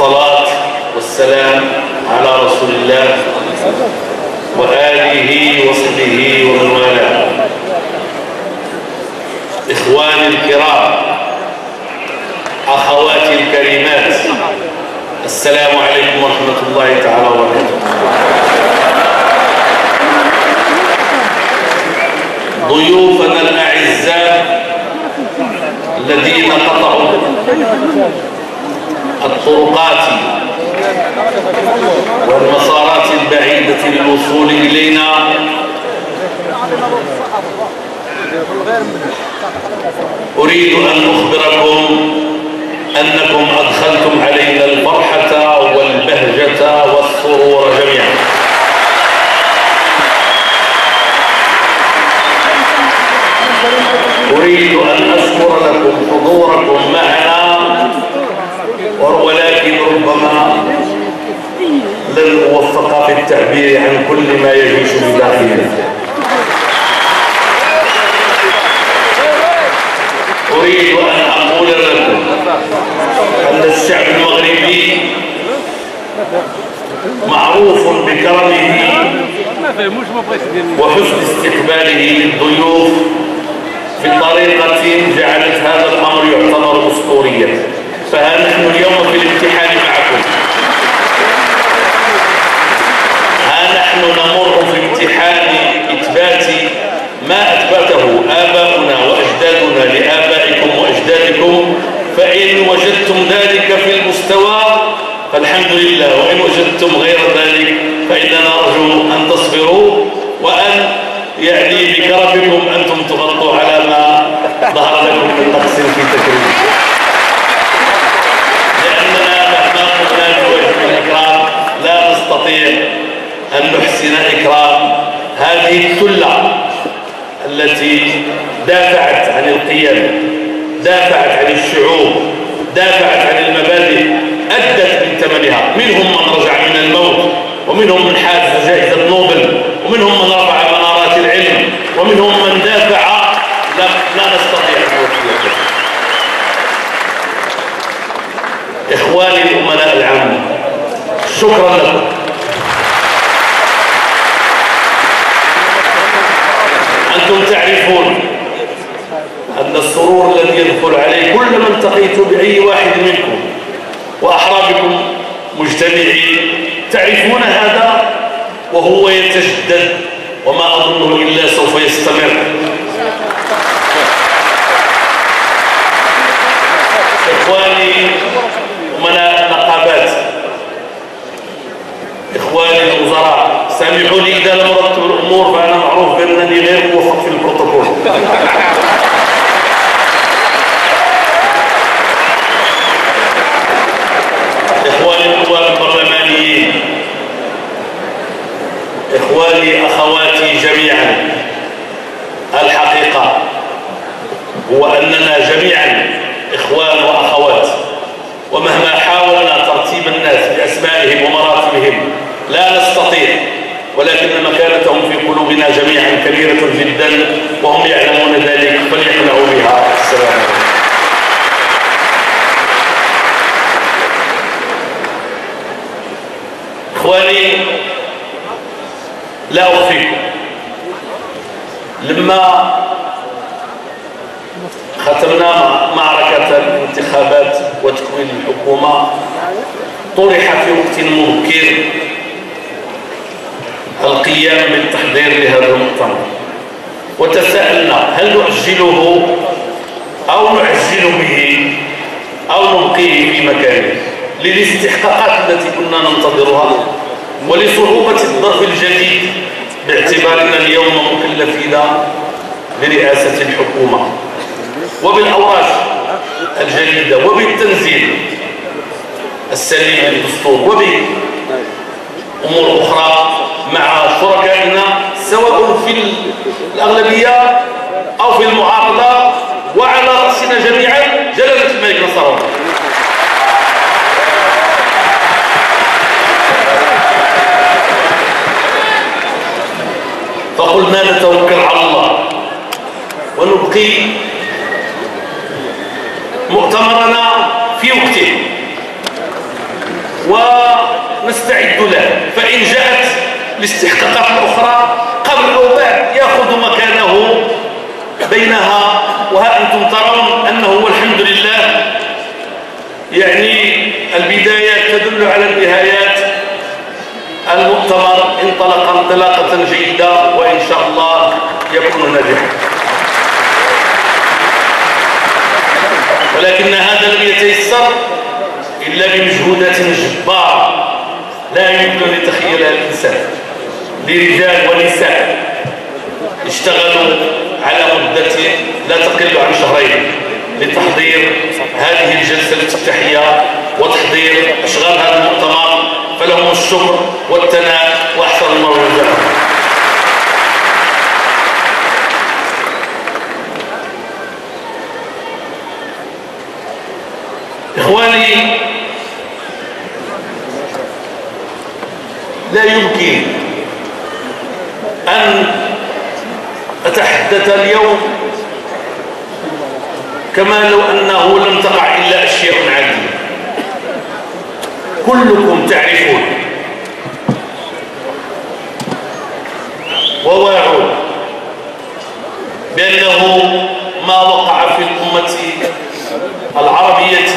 والصلاة والسلام على رسول الله وآله وصحبه ومن والاه. إخواني الكرام، أخواتي الكريمات، السلام عليكم ورحمة الله تعالى وبركاته. ضيوفنا الأعزاء الذين قطعوا الطرقات والمسارات البعيدة للوصول إلينا، أريد أن أخبركم أنكم أدخلتم علينا الفرحة والبهجة والسرور جميعا. أريد أن أشكر لكم حضوركم معنا، ولكن ربما لن أوفق في التعبير عن كل ما يجيش بداخلنا. أريد أن أقول لكم أن الشعب المغربي معروف بكرمه وحسن استقباله للضيوف بطريقة جعلت هذا الأمر يعتبر أسطوريا. فها نحن اليوم في الامتحان معكم، ها نحن نمر في امتحان إثبات ما أثبته آباؤنا وأجدادنا لآبائكم وأجدادكم، فإن وجدتم ذلك في المستوى فالحمد لله، وإن وجدتم غير ذلك فإننا نرجو أن تصبروا وأن بكرمكم أنتم تغطوا على ما ظهر لكم من نقص في تكريم، لأننا مهما قلنا بوجه الإكرام لا نستطيع أن نحسن إكرام هذه الثلة التي دافعت عن القيم، دافعت عن الشعوب، دافعت عن المبادئ، أدت من ثمنها. منهم من رجع من الموت، ومنهم من حاز جائزة نوبل، ومنهم من رفع منارات العلم، ومنهم من دافع لا نستطيع أن نوفيه. إخواني الأمناء العامة، شكرا لكم. أنتم تعرفون أن السرور الذي يدخل عليه كلما التقيت بأي واحد منكم وأحرى بكم مجتمعين تعرفون هذا وهو يتجدد، وما أظنه إلا سوف يستمر. إخواني أمناء النقابات، إخواني الوزراء، سامحوني إذا لم أرتب الأمور، فأنا معروف بأنني غير موفق في البروتوكول. إخواني النواب البرلمانيين، إخواني أخواتي جميعا، الحقيقة هو أننا جميعا إخوان وأخوات، ومهما حاولنا ترتيب الناس بأسمائهم ومراتبهم لا نستطيع، ولكن مكانتهم في قلوبنا جميعا كبيرة جدا وهم يعلمون ذلك، فليقنعوا بها. السلام عليكم. إخواني، لا أخفيكم، لما ختمنا معركة الانتخابات وتكوين الحكومة طرح في وقت مبكر القيام بالتحضير لهذا المؤتمر، وتساءلنا هل نؤجله أو نعجل به أو نبقيه في مكانه للاستحقاقات التي كنا ننتظرها ولصعوبة الظرف الجديد باعتبارنا اليوم مكلفين برئاسة الحكومة وبالأوراق الجديدة وبالتنزيل السليم للدستور وبأمور أخرى مع شركائنا سواء في الأغلبية أو في المعارضة، وعلى رأسنا جميعا جلالة الملك نصر الله. فقلنا نتوكل على الله ونبقي مؤتمرنا في وقته، الاستحقاقات الأخرى قبل أو بعد يأخذ مكانه بينها. وها أنتم ترون أنه والحمد لله يعني البدايات تدل على النهايات. المؤتمر انطلق انطلاقة جيدة وإن شاء الله يكون ناجحا، ولكن هذا لم يتيسر إلا بمجهودات جبارة لا يمكن أن يتخيلها الإنسان، لرجال ونساء اشتغلوا على مدة لا تقل عن شهرين لتحضير هذه الجلسة الافتتاحية وتحضير أشغال هذا المؤتمر، فلهم الشكر والثناء وأحسن الله جزاهم. إخواني، لا يمكن أن أتحدث اليوم كما لو أنه لم تقع إلا أشياء عديدة كلكم تعرفون وواعون بأنه ما وقع في الأمة العربية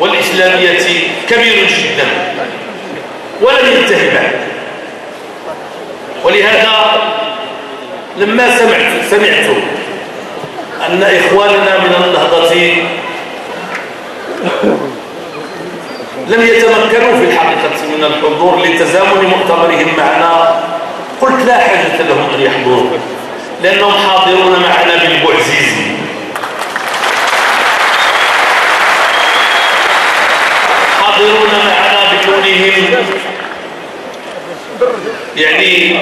والإسلامية كبير جدا ولم ينتهي بعد. ولهذا لما سمعت أن إخواننا من النهضة لم يتمكنوا في الحقيقة من الحضور لتزامن مؤتمرهم معنا، قلت لا حاجة لهم أن يحضروا لأنهم حاضرون معنا بالبعزيز. حاضرون معنا بكونهم يعني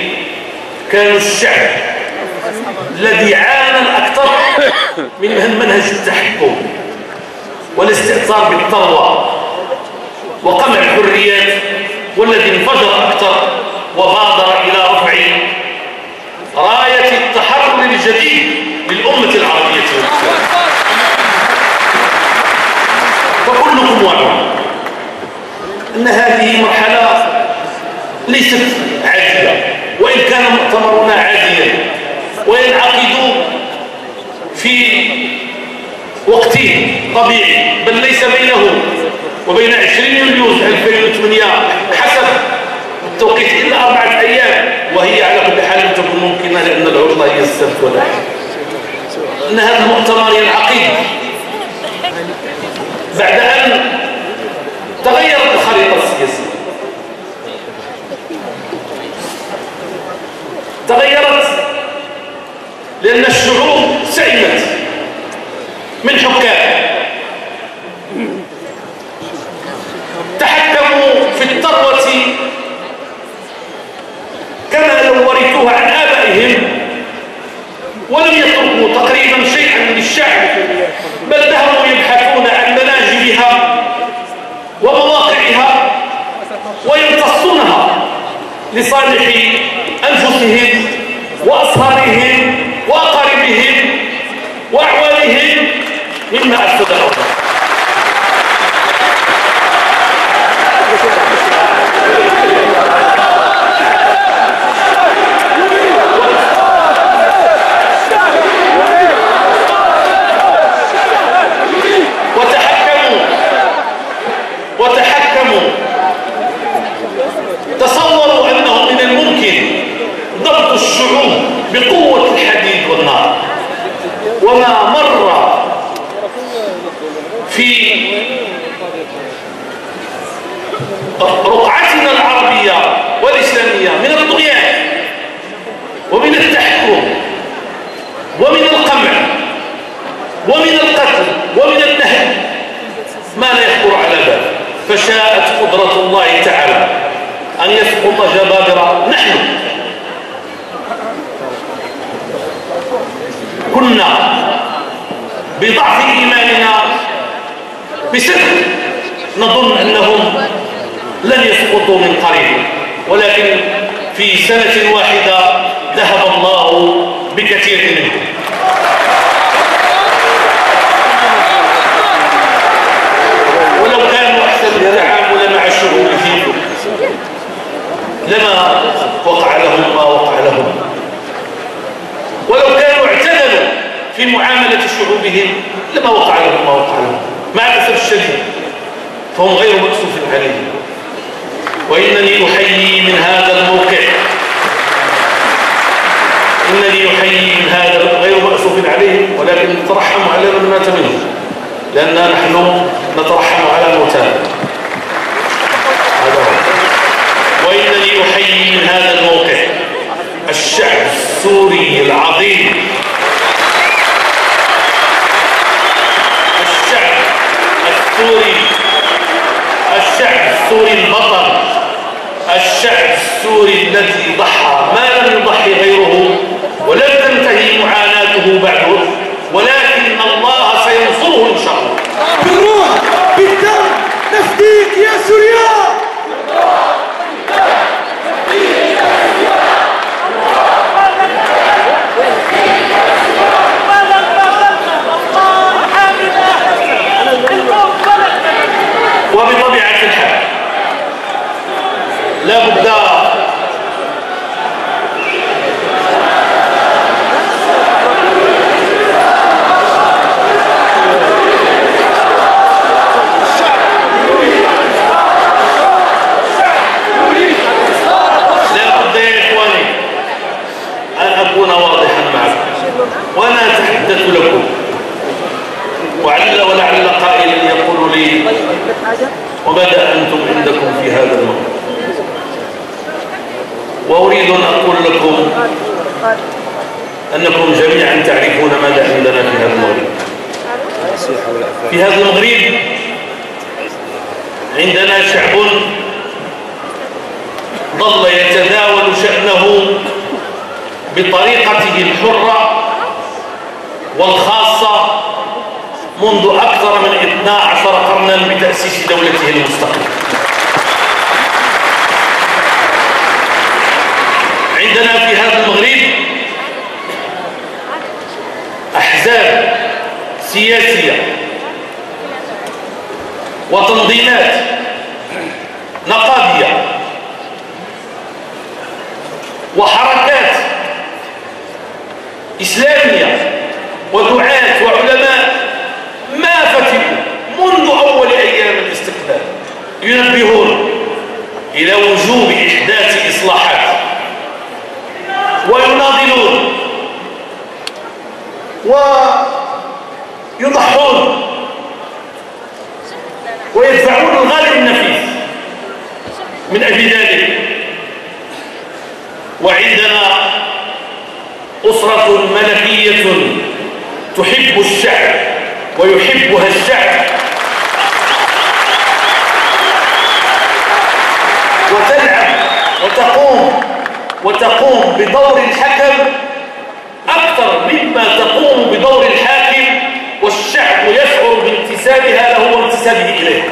كانوا الشعب الذي عانى الأكثر من منهج التحكم والاستئثار بالثروة وقمع الحريات، والذي انفجر أكثر وبادر إلى رفع راية التحرر الجديد للأمة العربية والإسلامية. فكلكم واعون أن هذه مرحلة ليست عادية، وإن كان مؤتمرنا عاديا وينعقد في وقت طبيعي، بل ليس بينه وبين 20 يوليو 2008 حسب التوقيت إلا 4 أيام، وهي على كل حال تكون ممكنة لأن العطلة هي السبت والأحد. أن هذا المؤتمر ينعقد بعد أن تغيرت الخريطة السياسية، تغيرت لأن الشعوب سئمت من حكام تحكموا في الثروة كما لو ورثوها عن آبائهم، ولم يتركوا تقريبا شيئا من الشعب، بل ذهبوا يبحثون عن مناجمها ومواقعها ويمتصونها لصالح أنفسهم وأصهارهم وأقاربهم وأعوانهم مما أفسد الأوطان. وتحكموا تصوروا أنه من الممكن ضبط الشعوب بقوة الحديد والنار، وما مر في رقعتنا العربية والإسلامية من الطغيان ومن التحكم ومن القمع ومن القتل ومن النهب ما لا يخطر على بال. فشاءت قدرة الله تعالى أن يسقط جبابرة. نحن كنا بضعف إيماننا بصدق نظن أنهم لن يسقطوا من قريب، ولكن في سنة واحدة ذهب الله بكثير منهم. ولو كانوا أحسن التعامل مع شعوبهم لما وقع لهم ما وقع لهم. ولو كانوا اعتدلوا في معاملة شعوبهم لما وقع لهم ما وقع لهم، مع الأسف الشديد فهم غير مأسوف عليهم. وإنني أحيي من هذا الموقع، إنني أحيي من هذا غير مأسوف عليهم، ولكن نترحم على من مات منهم، لأننا نحن نترحم على الموتى. وإنني أحيي من هذا الموقع الشعب السوري العظيم، الشعب السوري البطل، الشعب السوري الذي ضحى ما لم يضحي غيره، ولن تنتهي معاناته بعد، ولكن الله سينصره إن شاء الله. بالروح بالدم نفديك يا سوريا. وبطبيعة الحال لا بد يا إخواني أن أكون واضحا معكم وأنا أتحدث لكم، ولعل قائل يقول لي وماذا أنتم عندكم في هذا الموضوع؟ وأريد أن أقول لكم أنكم جميعا تعرفون ماذا عندنا في هذا المغرب. في هذا المغرب عندنا شعب ظل يتداول شأنه بطريقته الحرة والخاصة منذ أكثر من 12 قرنا بتأسيس دولته المستقلة. عندنا في هذا المغرب أحزاب سياسية وتنظيمات نقابية وحركات إسلامية ودعاة وعلماء ما فتئوا منذ أول أيام الاستقلال ينبهون إلى وجوب إحداث إصلاحات، ويناضلون ويضحون ويدفعون الغالي النفيس من أجل ذلك. وعندنا أسرة ملكية تحب الشعب ويحبها الشعب، وتلعب وتقوم بدور الحكم أكثر مما تقوم بدور الحاكم، والشعب يشعر بانتسابها له وانتسابه إليه.